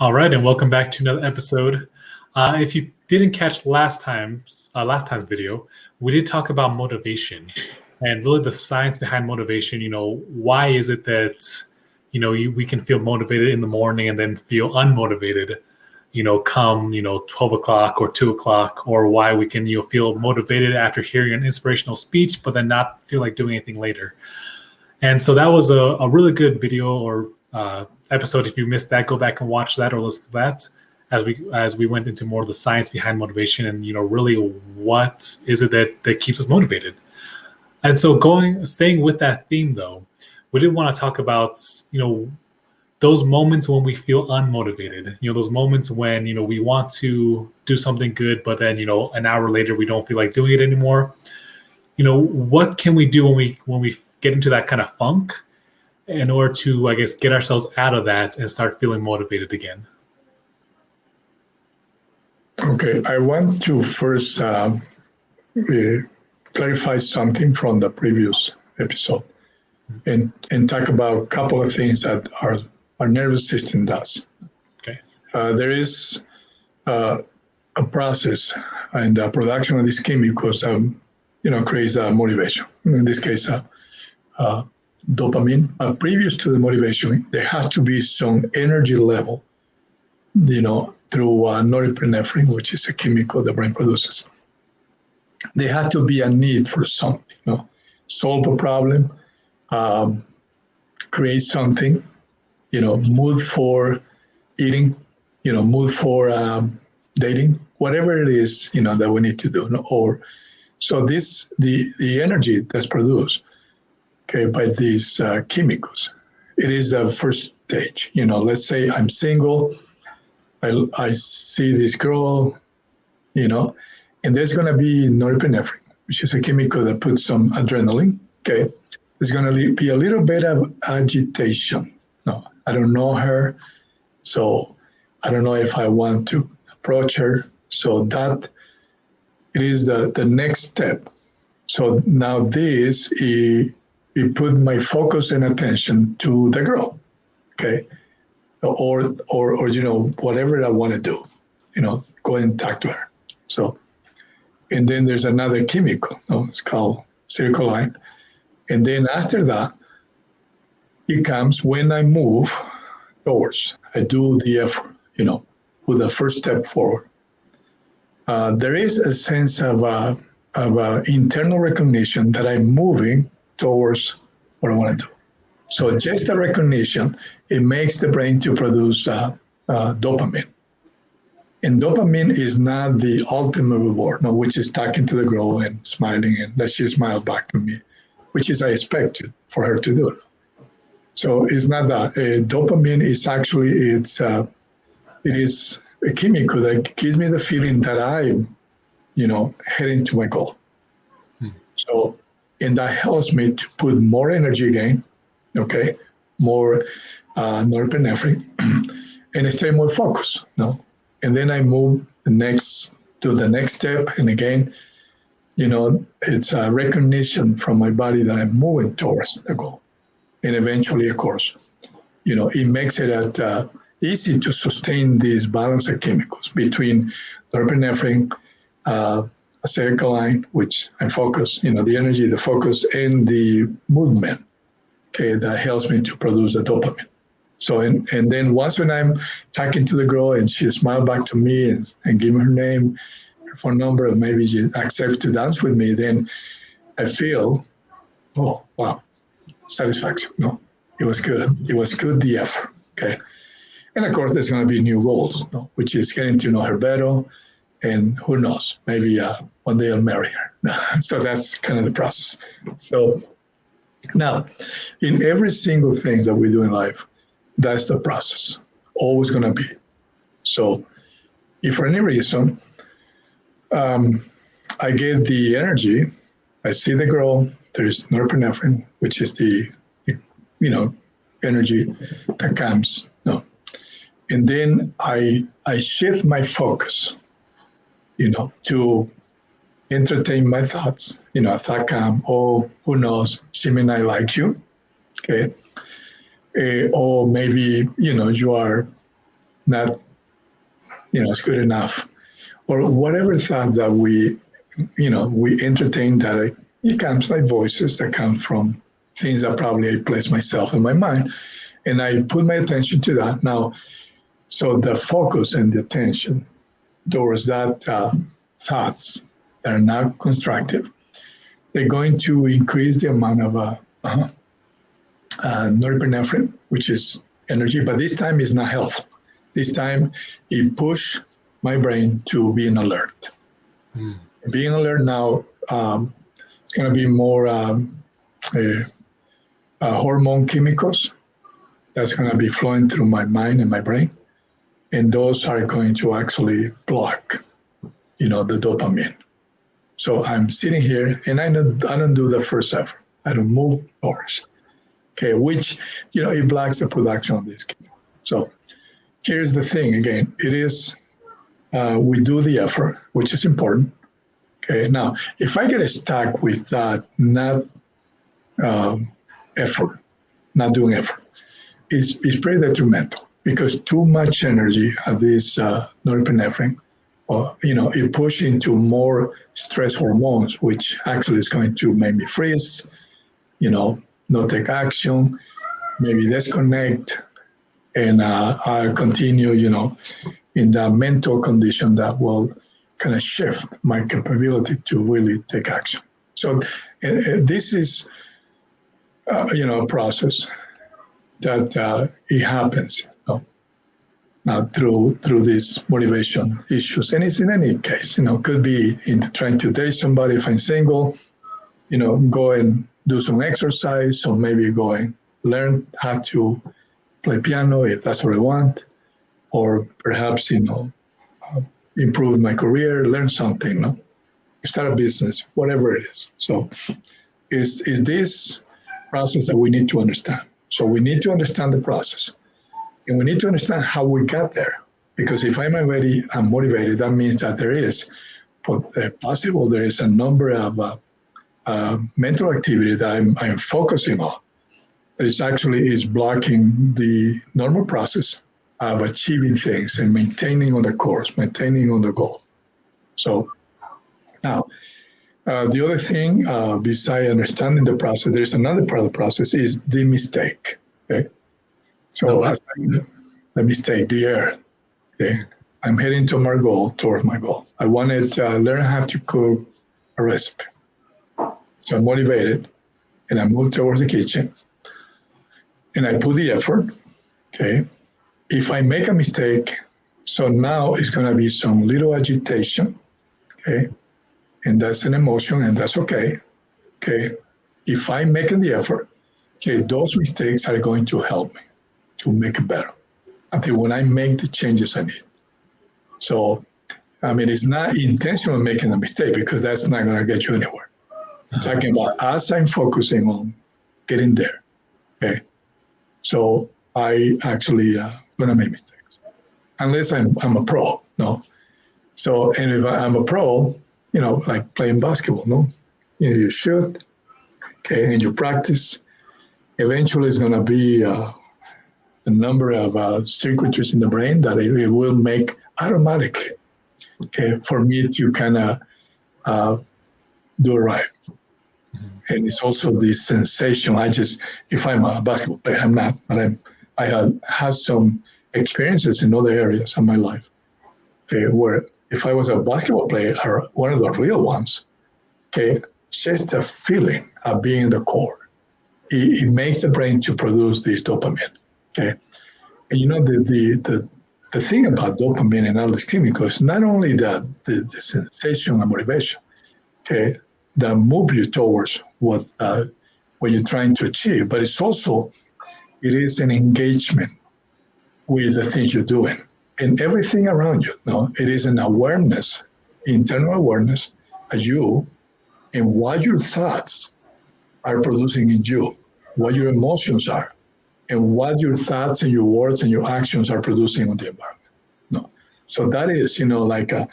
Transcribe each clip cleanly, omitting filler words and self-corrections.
All right, and welcome back to another episode. If you didn't catch last time's video, we did talk about motivation and really the science behind motivation. Why is it that we can feel motivated in the morning and then feel unmotivated? Come 12 o'clock or 2 o'clock, or why we can feel motivated after hearing an inspirational speech, but then not feel like doing anything later. And so that was a really good video or episode. If you missed that, go back and watch that or listen to that as we went into more of the science behind motivation and really what is it that keeps us motivated. And so staying with that theme though, we did want to talk about those moments when we feel unmotivated. Those moments when we want to do something good, but then an hour later we don't feel like doing it anymore. What can we do when we get into that kind of funk in order to, I guess, get ourselves out of that and start feeling motivated again? Okay, I want to first clarify something from the previous episode and talk about a couple of things that our nervous system does. Okay. There is a process in the production of these chemicals creates motivation. In this case, dopamine. Previous to the motivation, there has to be some energy level, through norepinephrine, which is a chemical the brain produces. There has to be a need for something, solve a problem, create something, mood for eating, mood for dating, whatever it is, that we need to do. So the energy that's produced, by these chemicals, it is the first stage. Let's say I'm single, I see this girl, and there's going to be norepinephrine, which is a chemical that puts some adrenaline. Okay, there's going to be a little bit of agitation. No, I don't know her, so I don't know if I want to approach her. So that it is the next step. So now this it put my focus and attention to the girl, okay, or whatever I want to do, go and talk to her. So, and then there's another chemical, it's called acetylcholine, and then after that, it comes when I move towards, I do the effort, with the first step forward. There is a sense of internal recognition that I'm moving towards what I want to do. So just the recognition, it makes the brain to produce dopamine. And dopamine is not the ultimate reward, which is talking to the girl and smiling and that she smiled back to me, which is I expected for her to do. So it's not that. Dopamine is actually, it is a chemical that gives me the feeling that I'm, heading to my goal. So, and that helps me to put more energy again, more norepinephrine, and stay more focused. And then I move to the next step, and again, it's a recognition from my body that I'm moving towards the goal, and eventually, of course, it makes it easy to sustain this balance of chemicals between norepinephrine, acetylcholine, which I focus, the energy, the focus, and the movement, that helps me to produce the dopamine. So, and then once when I'm talking to the girl and she smiled back to me and give me her name, her phone number, and maybe she accepts to dance with me, then I feel, oh, wow, satisfaction. It was good. It was good, the effort, And of course, there's going to be new goals, which is getting to know her better. And who knows, maybe one day I'll marry her. So that's kind of the process. So now, in every single thing that we do in life, that's the process, always going to be. So if for any reason, I get the energy, I see the girl, there's norepinephrine, which is the, energy that comes, and then I shift my focus, to entertain my thoughts. A thought come, oh, who knows, she may not like you, or maybe, you are not, it's good enough, or whatever thought that we entertain, that it comes like voices that come from things that probably I place myself in my mind, and I put my attention to that now. So the focus and the attention towards that thoughts that are not constructive, they're going to increase the amount of norepinephrine, which is energy, but this time is not helpful. This time it push my brain to be in alert. Being alert now, it's going to be more hormone chemicals that's going to be flowing through my mind and my brain, and those are going to actually block, the dopamine. So I'm sitting here, and I don't do the first effort. I don't move forward. Okay, which it blocks the production of this chemical. So here's the thing again. It is we do the effort, which is important. Okay, now if I get stuck with that not effort, not doing effort, it's pretty detrimental, because too much energy of this norepinephrine, it pushes into more stress hormones, which actually is going to make me freeze, not take action, maybe disconnect, and I'll continue, in that mental condition that will kind of shift my capability to really take action. So this is, a process that it happens, through these motivation issues. And it's in any case, could be in trying to date somebody if I'm single, go and do some exercise, or maybe go and learn how to play piano if that's what I want, or perhaps, improve my career, learn something, start a business, whatever it is. So is this process that we need to understand. So we need to understand the process, and we need to understand how we got there. Because if I'm already motivated, that means that there is there is a number of mental activity that I'm focusing on that is blocking the normal process of achieving things and maintaining on the course, maintaining on the goal. So now, the other thing, besides understanding the process, there's another part of the process is the mistake. Okay, so the mistake, the error. Okay, I'm heading towards my goal. I wanted to learn how to cook a recipe. So I'm motivated, and I move towards the kitchen, and I put the effort. Okay, if I make a mistake, so now it's going to be some little agitation. Okay. And that's an emotion, and that's okay. Okay. If I'm making the effort, okay, those mistakes are going to help me to make it better until when I make the changes I need. So, it's not intentional making a mistake, because that's not going to get you anywhere. I'm talking about as I'm focusing on getting there. Okay. So I actually going to make mistakes, unless I'm a pro. No. So, and if I'm a pro, like playing basketball, no? You shoot, okay, and you practice. Eventually, it's going to be a number of circuitries in the brain that it will make automatically, okay, for me to kind of do it right. And it's also this sensation. If I'm a basketball player, I'm not, but I have had some experiences in other areas of my life, okay, where if I was a basketball player, or one of the real ones, okay, just the feeling of being in the court, it makes the brain to produce this dopamine, okay? And the thing about dopamine and all these chemicals, not only the sensation and motivation, okay, that move you towards what you're trying to achieve, but it is an engagement with the things you're doing. And everything around you, it is an awareness, internal awareness of you and what your thoughts are producing in you, what your emotions are, and what your thoughts and your words and your actions are producing on the environment. So that is, like a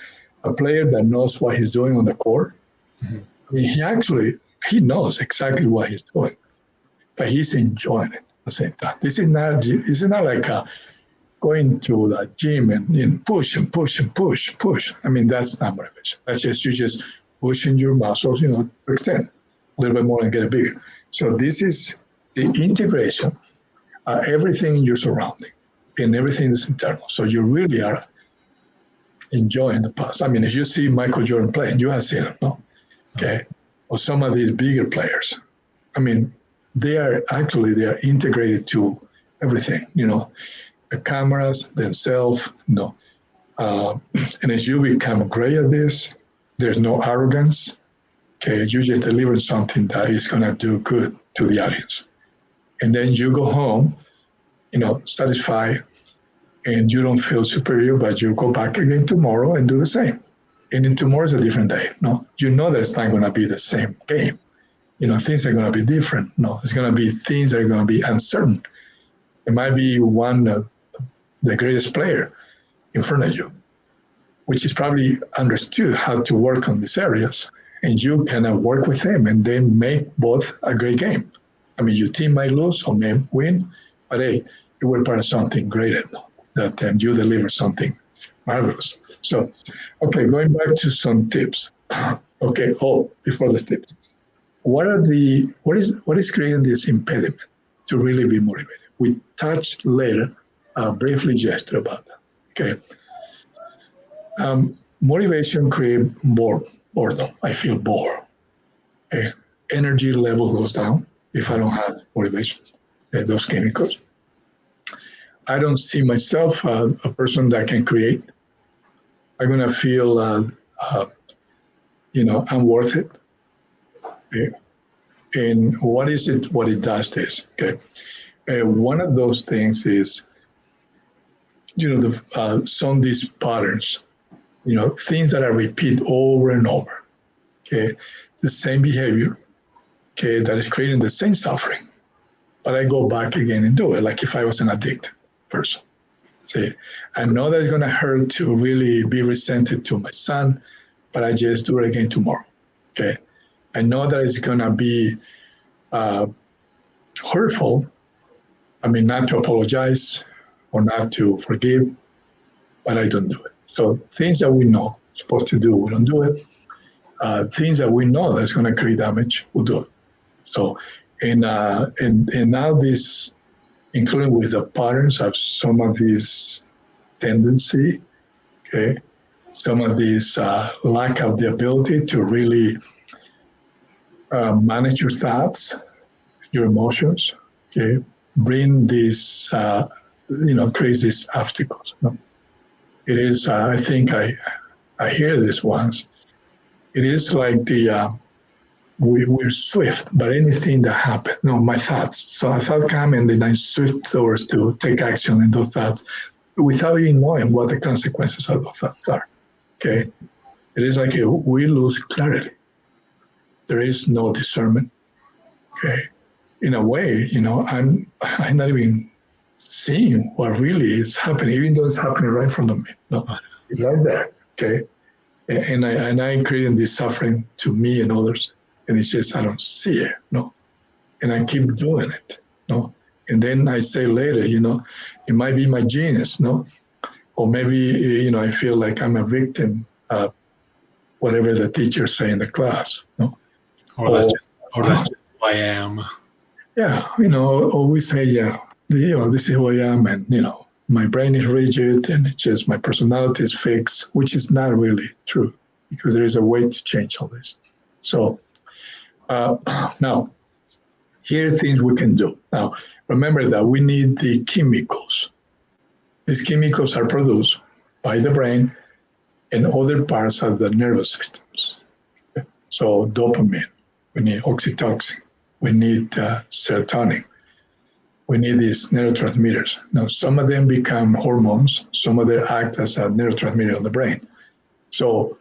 player that knows what he's doing on the court. Mm-hmm. He knows exactly what he's doing, but he's enjoying it at the same time. This is not like going to the gym and push and push and push. I mean, that's not motivation. That's just you just pushing your muscles, to extend a little bit more and get bigger. So this is the integration, everything in your surrounding and everything is internal. So you really are enjoying the past. I mean, if you see Michael Jordan playing, you have seen him, no? Okay. Or some of these bigger players. I mean, they are integrated to everything, the cameras themselves, and as you become great at this, there's no arrogance. Okay, you just deliver something that is gonna do good to the audience. And then you go home, satisfied, and you don't feel superior, but you go back again tomorrow and do the same. And then tomorrow is a different day. No, you know that it's not gonna be the same game. Things are gonna be different. No, it's gonna be things that are gonna be uncertain. It might be one of the greatest player in front of you, which is probably understood how to work on these areas. And you can work with him and then make both a great game. I mean, your team might lose or may win, but hey, you were part of something greater that you deliver something marvelous. So, okay, going back to some tips. Okay, before the tips. What is creating this impediment to really be motivated? We touched later, briefly just about that. Okay. Motivation creates boredom. I feel bored. Okay. Energy level goes down if I don't have motivation. Those chemicals. I don't see myself a person that can create. I'm gonna feel, I'm worth it. Okay. And what is it? What it does this? Okay. One of those things is, some of these patterns, things that I repeat over and over. Okay. The same behavior. Okay. That is creating the same suffering, but I go back again and do it. Like if I was an addicted person. See, I know that it's going to hurt to really be resented to my son, but I just do it again tomorrow. Okay. I know that it's going to be hurtful. I mean, not to apologize or not to forgive, but I don't do it. So things that we know supposed to do, we don't do it. Things that we know that's going to create damage, we'll do it. So, and now this, including with the patterns of some of these tendency, okay, some of these lack of the ability to really manage your thoughts, your emotions, okay, bring these, create these obstacles. No? It is, I think I hear this once. It is like we're swift, but anything that happens, my thoughts. So a thought comes and then I swift towards to take action in those thoughts without even knowing what the consequences of those thoughts are. Okay. It is like we lose clarity. There is no discernment. Okay. In a way, I'm not even seeing what really is happening, even though it's happening right in front of me. No, it's right there. Okay. And I'm creating this suffering to me and others. And it's just, I don't see it. No. And I keep doing it. No. And then I say later, it might be my genius. No. Or maybe, I feel like I'm a victim of whatever the teachers say in the class. No. Or that's just who I am. Yeah, or we say, this is who I am, and my brain is rigid, and it's just my personality is fixed, which is not really true, because there is a way to change all this. So now, here are things we can do. Now, remember that we need the chemicals. These chemicals are produced by the brain and other parts of the nervous systems. So dopamine, we need oxytocin, we need serotonin. We need these neurotransmitters. Now, some of them become hormones. Some of them act as a neurotransmitter on the brain. So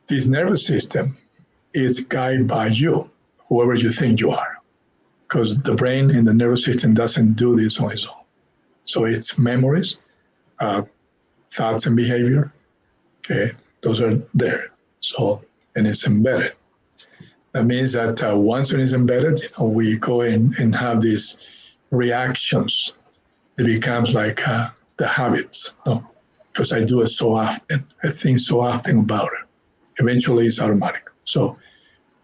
this nervous system is guided by you, whoever you think you are, because the brain and the nervous system doesn't do this on its own. So it's memories, thoughts and behavior. Okay, those are there. So, and it's embedded. That means that once it is embedded, we go in and have these reactions. It becomes like the habits, because I do it so often. I think so often about it. Eventually, it's automatic. So,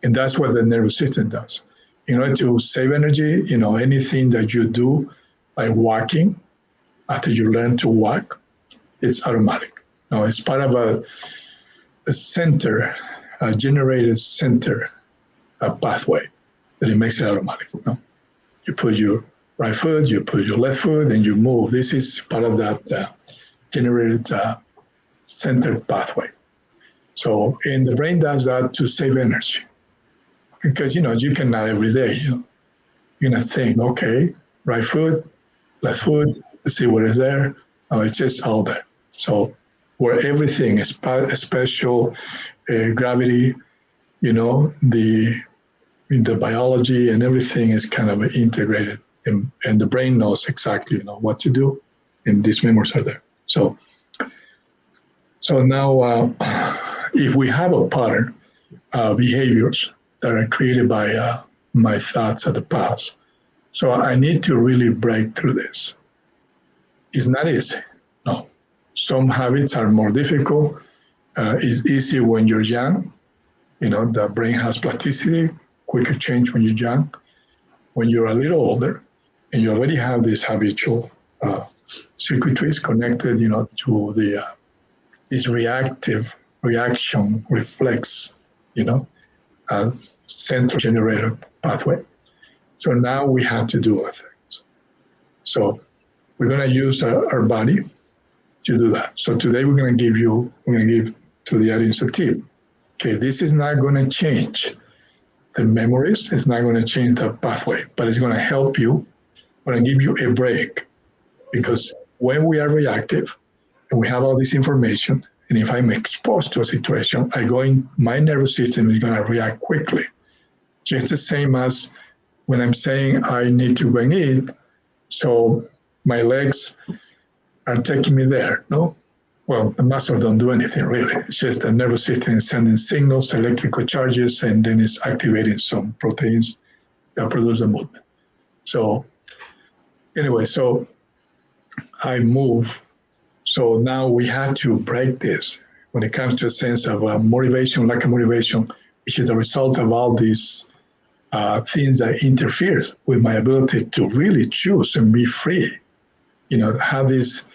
and that's what the nervous system does. In order to save energy, anything that you do, like walking, after you learn to walk, it's automatic. It's part of a center, a generated center, a pathway that it makes it automatic. You put your right foot, you put your left foot, and you move. This is part of that generated center pathway. So, and the brain does that to save energy. Because, you cannot every day, you're going to think, okay, right foot, left foot, let's see what is there. It's just all there. So where everything is special, gravity, the biology and everything is kind of integrated. And the brain knows exactly, what to do. And these memories are there. So now if we have a pattern, behaviors that are created by my thoughts of the past. So I need to really break through this. It's not easy. No. Some habits are more difficult. It's easy when you're young. The brain has plasticity, quicker change when you're young. When you're a little older and you already have these habitual circuitries connected, to this reaction reflex, central generated pathway. So now we have to do other things. So we're going to use our body to do that. So today we're going to give to the audience a tip. Okay, this is not going to change the memories. It's not going to change the pathway, but it's going to help you. I'm going to give you a break, because when we are reactive and we have all this information, and if I'm exposed to a situation, my nervous system is going to react quickly. Just the same as when I'm saying I need to go and eat, so my legs are taking me there, no? Well, the muscles don't do anything really. It's just the nervous system is sending signals, electrical charges, and then it's activating some proteins that produce the movement. So anyway, so I move. So now we have to break this when it comes to a sense of motivation, lack of motivation, which is a result of all these things that interfere with my ability to really choose and be free. Have this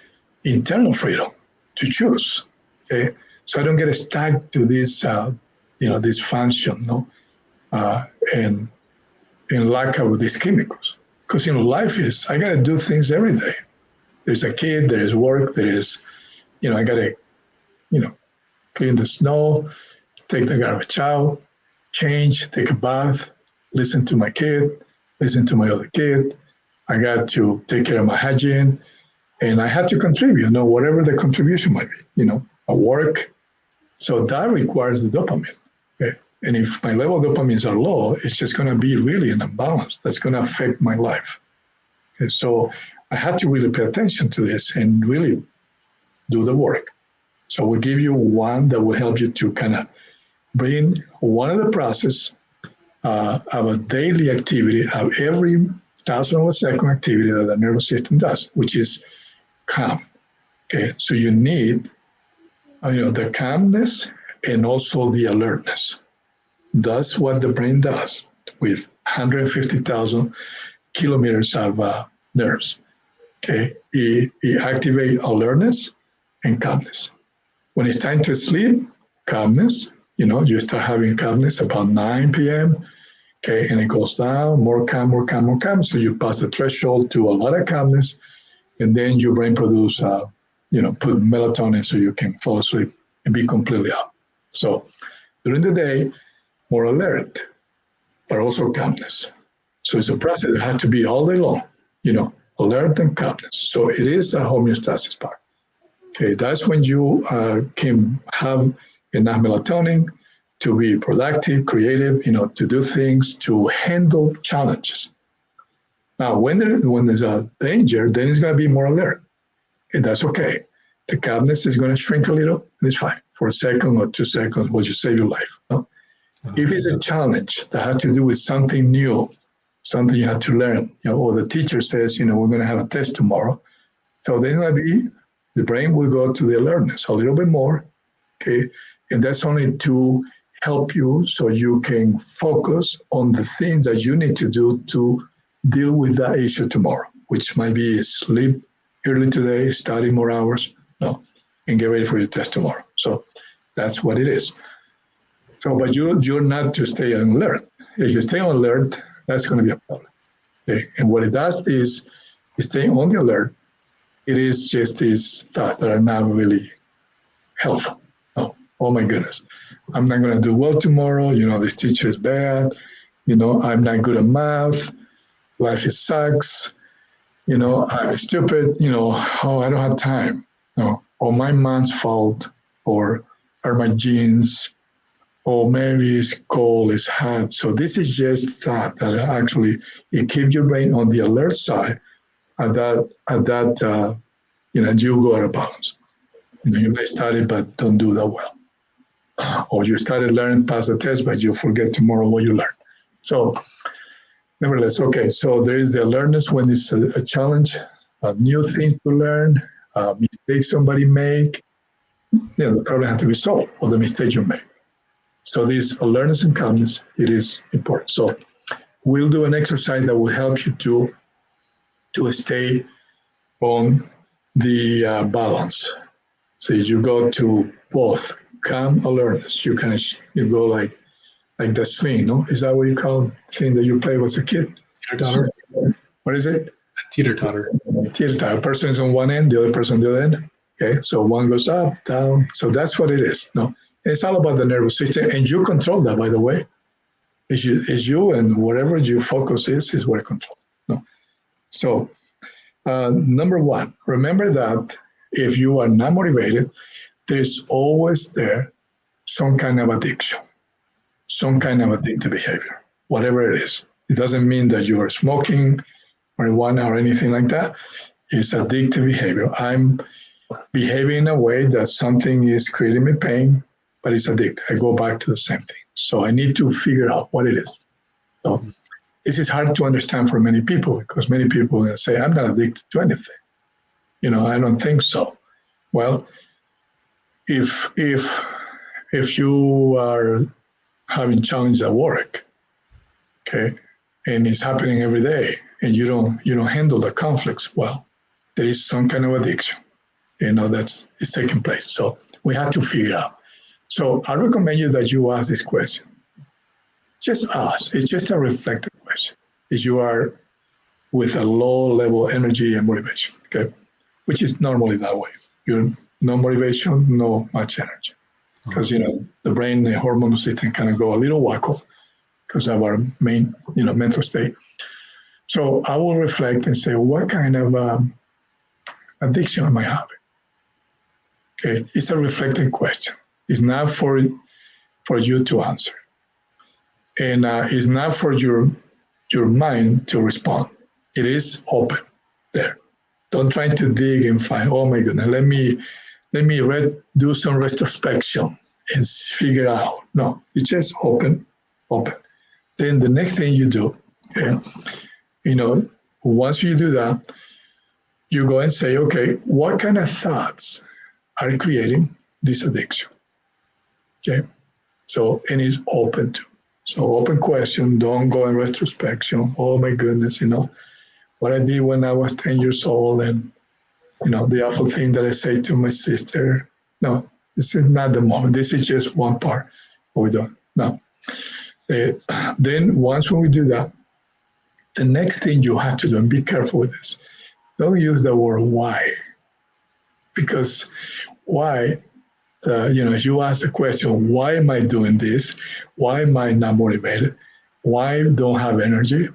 internal freedom to choose. Okay, so I don't get stuck to this, this function, and lack of these chemicals. Because life is, I got to do things every day. There's a kid, there is work, there is, I got to, clean the snow, take the garbage out, change, take a bath, listen to my kid, listen to my other kid. I got to take care of my hygiene, and I had to contribute, whatever the contribution might be, a work. So that requires the dopamine. Okay? And if my level of dopamines are low, it's just going to be really an imbalance that's going to affect my life. Okay? So I had to really pay attention to this and really do the work. So we'll give you one that will help you to kind of bring one of the process of a daily activity of every 1,000th of a second activity that the nervous system does, which is calm. Okay, so you need, the calmness and also the alertness. That's what the brain does with 150,000 kilometers of nerves. Okay, it activates alertness and calmness. When it's time to sleep, calmness, you start having calmness about 9 p.m., okay, and it goes down, more calm, more calm, more calm. So you pass the threshold to a lot of calmness, and then your brain produce, put melatonin so you can fall asleep and be completely out. So during the day, more alert, but also calmness. So it's a process that has to be all day long, alert and calmness. So it is a homeostasis part. Okay, that's when you can have enough melatonin to be productive, creative, to do things, to handle challenges. Now, when there's a danger, then it's going to be more alert. And that's okay. The calmness is going to shrink a little, and it's fine. For a second or 2 seconds, will you save your life? No? If it's a challenge that has to do with something new, something you have to learn, or the teacher says, we're going to have a test tomorrow, So then the brain will go to the alertness a little bit more, okay? And that's only to help you so you can focus on the things that you need to do to deal with that issue tomorrow, which might be sleep early today, study more hours, no, and get ready for your test tomorrow. So that's what it is. So, but you're not to stay on alert. If you stay on alert, that's going to be a problem. Okay? And what it does is staying on the alert. It is just these thoughts that are not really helpful. Oh my goodness, I'm not going to do well tomorrow. This teacher is bad. I'm not good at math. Life sucks. I'm stupid. Oh, I don't have time. No, or my mom's fault, or are my genes, or maybe it's cold, it's hot. So this is just thought that actually it keeps your brain on the alert side. You go out of bounds. You may study but don't do that well. Or you started learning, pass the test, but you forget tomorrow what you learned. So, nevertheless, okay, so there is the alertness when it's a challenge, a new thing to learn, mistakes somebody make, the problem has to be solved, or the mistake you make. So this alertness and calmness, it is important. So we'll do an exercise that will help you to stay on the balance. So you go to both calm alertness. You go like the swing, no? Is that what you call thing that you play as a kid? Teeter-totter. What is it? Teeter-totter. Teeter-totter. A person is on one end, the other person on the other end. Okay, so one goes up, down. So that's what it is. No, and it's all about the nervous system, and you control that, by the way. Is you, and whatever your focus is what control. No, so number one, remember that if you are not motivated, there's always there some kind of addiction, some kind of addictive behavior, whatever it is. It doesn't mean that you are smoking marijuana or anything like that. It's addictive behavior. I'm behaving in a way that something is creating me pain, but it's addictive. I go back to the same thing. So I need to figure out what it is. So this is hard to understand for many people because many people say, I'm not addicted to anything. I don't think so. Well, if you are having challenges at work, okay, and it's happening every day, and you don't handle the conflicts well, there is some kind of addiction, that's taking place. So we have to figure out. So I recommend you that you ask this question. Just ask. It's just a reflective question. If you are with a low level energy and motivation, okay, which is normally that way. You're no motivation, no much energy. Because, the brain, the hormonal system kind of go a little wacko because of our main, mental state. So I will reflect and say, what kind of addiction am I having? Okay, it's a reflective question. It's not for you to answer. And it's not for your mind to respond. It is open there. Don't try to dig and find, oh my goodness, let me do some retrospection and figure out. No, it's just open. Then the next thing you do, okay, once you do that, you go and say, okay, what kind of thoughts are creating this addiction? Okay, so, and it's open to. So open question, don't go in retrospection. Oh my goodness, what I did when I was 10 years old and, the awful thing that I say to my sister. No, this is not the moment. This is just one part. What we're doing. No. Then once we do that, the next thing you have to do, and be careful with this, don't use the word why. Because why, if you ask the question, why am I doing this? Why am I not motivated? Why don't I have energy?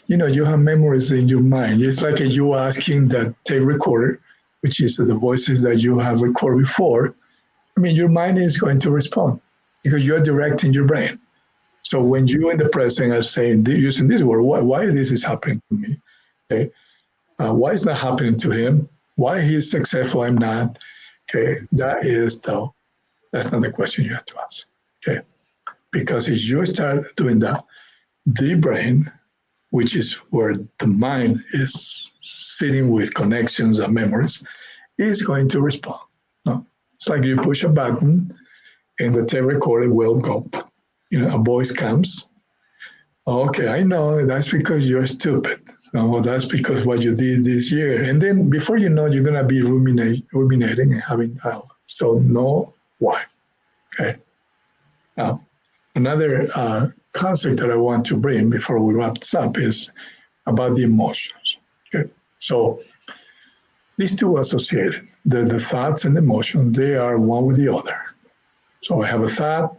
You have memories in your mind. It's like you asking that tape recorder, which is the voices that you have recorded before. Your mind is going to respond because you're directing your brain. So when you in the present are saying, using this word, why this is happening to me? Okay, why is not happening to him? Why he's successful, I'm not? Okay, that's not the question you have to ask. Okay, because if you start doing that, the brain which is where the mind is sitting with connections and memories, is going to respond. No? It's like you push a button and the tape recorder will go. A voice comes. Okay, I know that's because you're stupid. No, that's because what you did this year. And then before you know, you're gonna be ruminating and having dialogue. So know why. Okay. Now, another concept that I want to bring before we wrap this up is about the emotions. Okay. So these two are associated. The thoughts and emotions, they are one with the other. So I have a thought,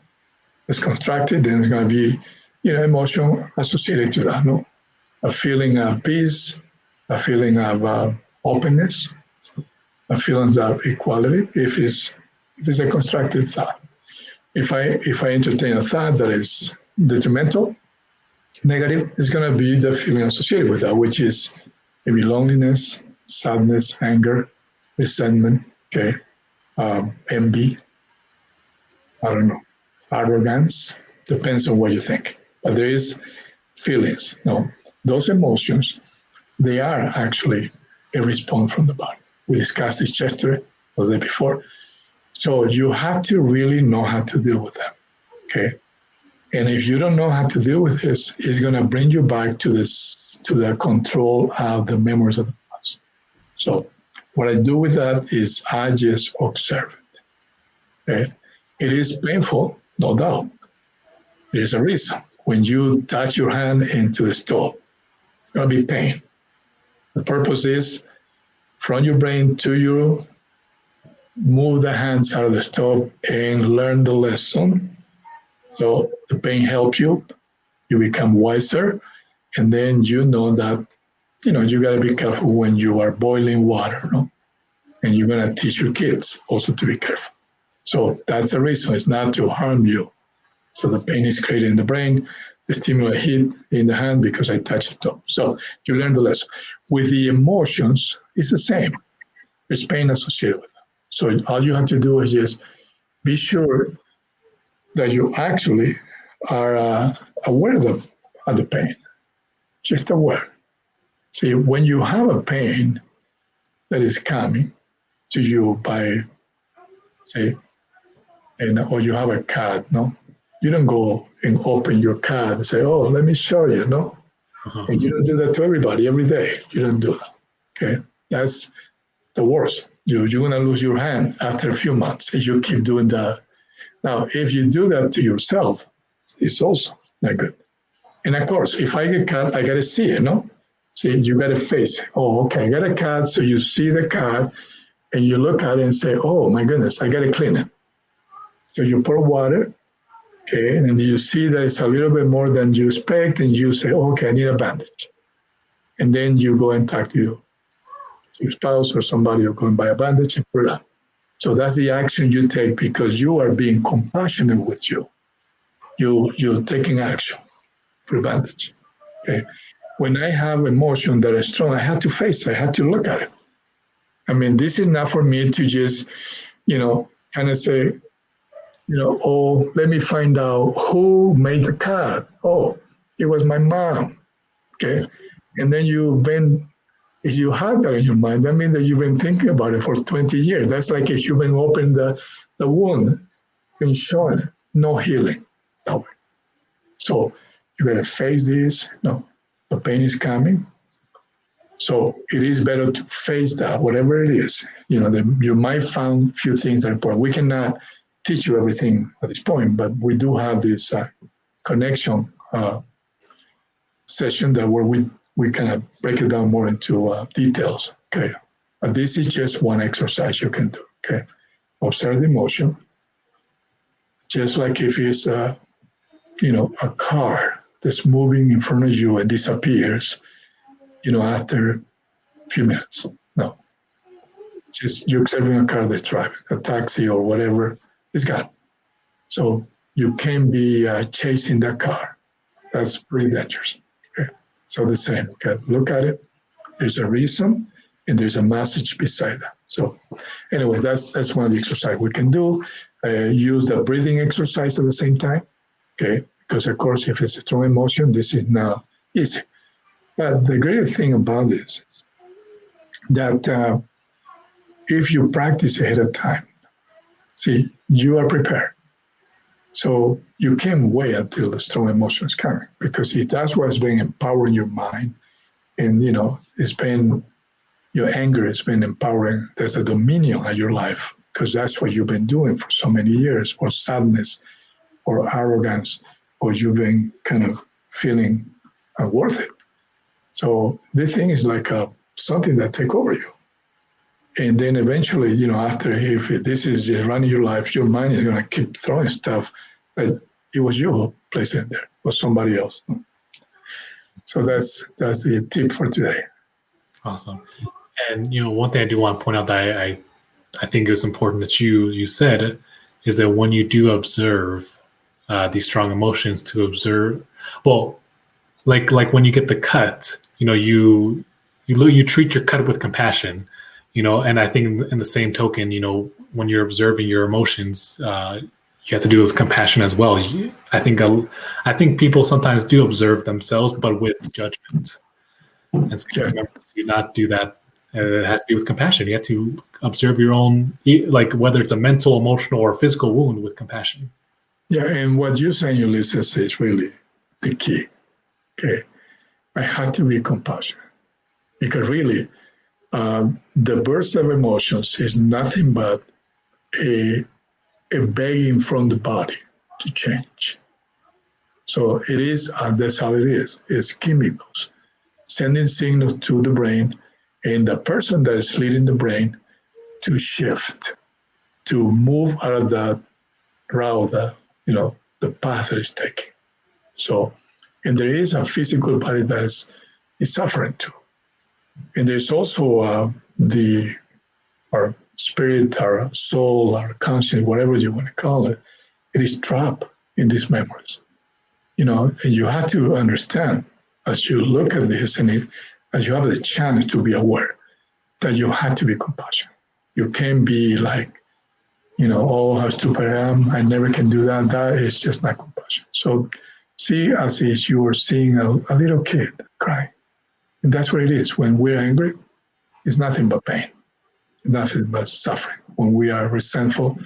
it's constructed, then it's going to be, emotion associated to that. No, a feeling of peace, a feeling of openness, a feeling of equality. If it's a constructed thought, if I entertain a thought that is detrimental, negative, it's going to be the feeling associated with that, which is maybe loneliness, sadness, anger, resentment, okay, envy. I don't know, arrogance. Depends on what you think. But there is feelings. No, those emotions, they are actually a response from the body. We discussed this yesterday or the day before. So you have to really know how to deal with them. Okay. And if you don't know how to deal with this, it's going to bring you back to the control of the memories of the past. So what I do with that is I just observe it. Okay. It is painful, no doubt. There's a reason. When you touch your hand into the stove, there'll be pain. The purpose is from your brain to you, move the hands out of the stove and learn the lesson. So the pain helps you, you become wiser, and then you know that, you got to be careful when you are boiling water, no? And you're going to teach your kids also to be careful. So that's the reason. It's not to harm you. So the pain is created in the brain, the stimulus hit in the hand because I touched the stove. So you learn the lesson. With the emotions, it's the same. There's pain associated with them. So all you have to do is just be sure that you actually are aware of the pain. Just aware. See, when you have a pain that is coming to you by, say, or you have a cat, no? You don't go and open your cat and say, oh, let me show you, no? And you don't do that to everybody every day. You don't do that, okay? That's the worst. You're going to lose your hand after a few months if you keep doing that. Now, if you do that to yourself, it's also not good. And of course, if I get a cat, I got to see it, no? See, you got to face it. Oh, okay, I got a cat. So you see the cat and you look at it and say, oh, my goodness, I got to clean it. So you pour water, okay, and then you see that it's a little bit more than you expect, and you say, oh, okay, I need a bandage. And then you go and talk to your spouse or somebody, or go and buy a bandage and put it on. So that's the action you take because you are being compassionate with you. You're taking action for a bandage. Okay. When I have emotion that is strong, I have to face it. I have to look at it. I mean, this is not for me to just, kind of say, oh, let me find out who made the cat. Oh, it was my mom. Okay. And then if you have that in your mind, that means that you've been thinking about it for 20 years. That's like if you've been opening the wound and showing it. No healing. No. So you got to face this. No, the pain is coming. So it is better to face that, whatever it is. You might find a few things that are important. We cannot teach you everything at this point, but we do have this connection session where we kind of break it down more into details. Okay, but this is just one exercise you can do. Okay, observe the emotion, just like if it's a car that's moving in front of you and disappears, after a few minutes. No, just you're observing a car that's driving, a taxi or whatever. It's gone. So you can be chasing that car. That's pretty dangerous. Okay. So the same. Okay. Look at it. There's a reason and there's a message beside that. So anyway, that's one of the exercises we can do. Use the breathing exercise at the same time. Okay. Because of course, if it's a strong emotion, this is not easy. But the great thing about this is that if you practice ahead of time, see, you are prepared. So you can't wait until the strong emotions come, because if that's what's been empowering your mind, and it's been your anger has been empowering. There's a dominion on your life because that's what you've been doing for so many years, or sadness, or arrogance, or you've been kind of feeling unworth it. So this thing is like something that take over you. And then eventually, after, if this is just running your life, your mind is going to keep throwing stuff that it was you who placed it there, or somebody else. So that's the tip for today. Awesome. And one thing I do want to point out that I think is important that you said is that when you do observe these strong emotions, to observe, well, like when you get the cut, you treat your cut with compassion, and I think in the same token, when you're observing your emotions, you have to do it with compassion as well. I think people sometimes do observe themselves, but with judgment. And so remember to not do that. It has to be with compassion. You have to observe your own, like whether it's a mental, emotional, or physical wound, with compassion. Yeah, and what you're saying, Ulysses, is really the key. Okay, I have to be compassionate, because really, the burst of emotions is nothing but a begging from the body to change. So it is, that's how it is. It's chemicals sending signals to the brain, and the person that is leading the brain to shift, to move out of that route, the path that it's taking. So, and there is a physical body that is suffering too. And there's also our spirit, our soul, our conscience, whatever you want to call it, it is trapped in these memories. And you have to understand, as you look at this, and as you have the chance to be aware, that you have to be compassionate. You can't be like, oh, how stupid I am, I never can do that. That is just not compassion. So see as if you were seeing a little kid crying. And that's what it is. When we're angry, it's nothing but pain, nothing but suffering. When we are resentful,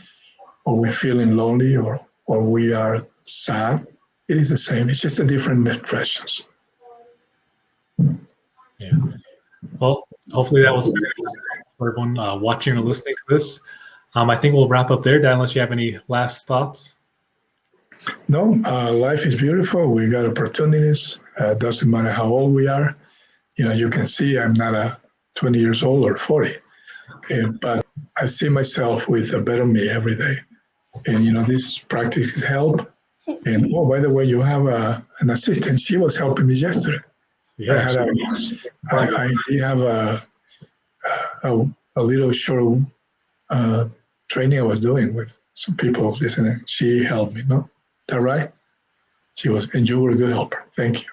or we're feeling lonely, or we are sad, it is the same. It's just a different expressions. Yeah. Well, hopefully that was for everyone watching or listening to this. I think we'll wrap up there, Dan, unless you have any last thoughts. No, life is beautiful. We got opportunities. Doesn't matter how old we are. You can see I'm not 20 years old or 40, but I see myself with a better me every day. And this practice help. And by the way, you have an assistant. She was helping me yesterday. Yeah, I did have a little short training I was doing with some people listening. She helped me. No, is that right? She was, and you were a good helper. Thank you.